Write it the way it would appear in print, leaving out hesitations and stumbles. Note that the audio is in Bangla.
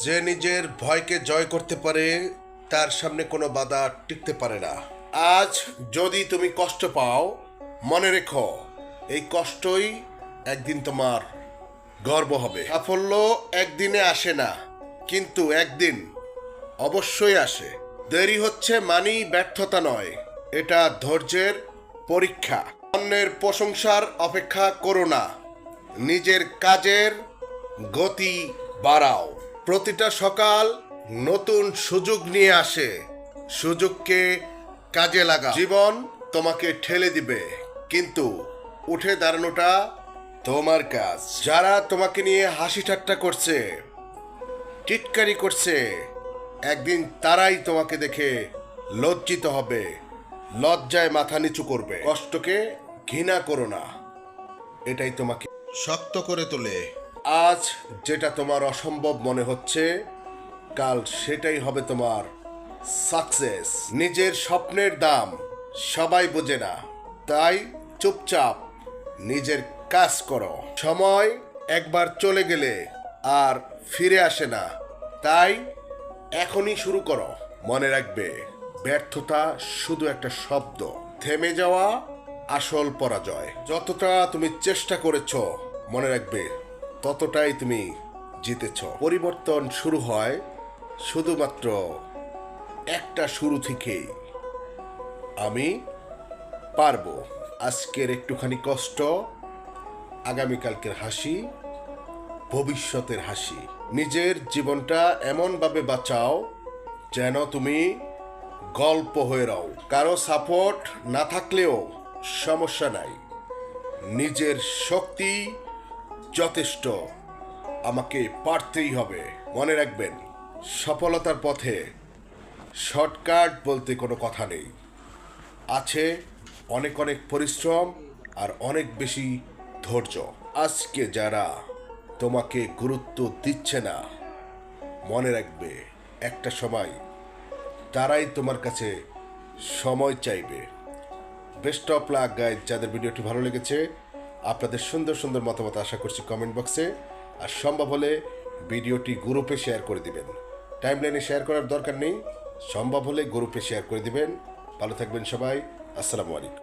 যে নিজের ভয়কে জয় করতে পারে তার সামনে কোনো বাধা টিকতে পারে না। আজ যদি তুমি কষ্ট পাও, মনে রেখো এই কষ্টই একদিন তোমার গর্ব হবে। সাফল্য একদিনে আসে না, কিন্তু একদিন অবশ্যই আসে। দেরি হচ্ছে মানেই ব্যর্থতা নয়, এটা ধৈর্যের পরীক্ষা। অন্যের প্রশংসার অপেক্ষা করো না, নিজের কাজের গতি বাড়াও। প্রতিটা সকাল নতুন সুযোগ নিয়ে আসে, সুযোগকে কাজে লাগা। জীবন তোমাকে ঠেলে দিবে, কিন্তু উঠে দাঁড়ানোটা তোমার কাজ। যারা তোমাকে নিয়ে হাসি ঠাট্টা করছে, টিটকারি করছে, একদিন তারাই তোমাকে দেখে লজ্জিত হবে, লজ্জায় মাথা নিচু করবে। কষ্টকে ঘৃণা করো না, এটাই তোমাকে শক্ত করে তোলে। আজ যেটা তোমার অসম্ভব মনে হচ্ছে, কাল সেটাই হবে তোমার সাকসেস। নিজের স্বপ্নের দাম সবাই বোঝে না, তাই চুপচাপ নিজের কাজ করো। সময় একবার চলে গেলে আর ফিরে আসে না, তাই এখনই শুরু করো। মনে রাখবে, ব্যর্থতা শুধু একটা শব্দ, থেমে যাওয়া আসল পরাজয়। যতটা তুমি চেষ্টা করেছো, মনে রাখবে ততটাই তুমি জিতেছ। পরিবর্তন শুরু হয় শুধুমাত্র একটা শুরু থেকেই। আমি পারবো। আজকের একটুখানি কষ্ট, আগামীকালকের হাসি, ভবিষ্যতের হাসি। নিজের জীবনটা এমনভাবে বাঁচাও যেন তুমি গল্প হয়ে রও। কারো সাপোর্ট না থাকলেও সমস্যা নাই, নিজের শক্তি যথেষ্ট। আমাকে পারতেই হবে। মনে রাখবেন, সফলতার পথে শর্টকাট বলতে কোনো কথা নেই, আছে অনেক অনেক পরিশ্রম আর অনেক বেশি ধৈর্য। আজকে যারা তোমাকে গুরুত্ব দিচ্ছে না, মনে রাখবে একটা সময় তারাই তোমার কাছে সময় চাইবে। Best of luck guys. যাদের ভিডিওটি ভালো লেগেছে, আপনাদের সুন্দর সুন্দর মতামত আশা করছি কমেন্ট বক্সে, আর সম্ভব হলে ভিডিওটি গ্রুপে শেয়ার করে দিবেন। টাইমলাইনে শেয়ার করার দরকার নেই, সম্ভব হলে গ্রুপে শেয়ার করে দিবেন। ভালো থাকবেন সবাই। আসসালামু আলাইকুম।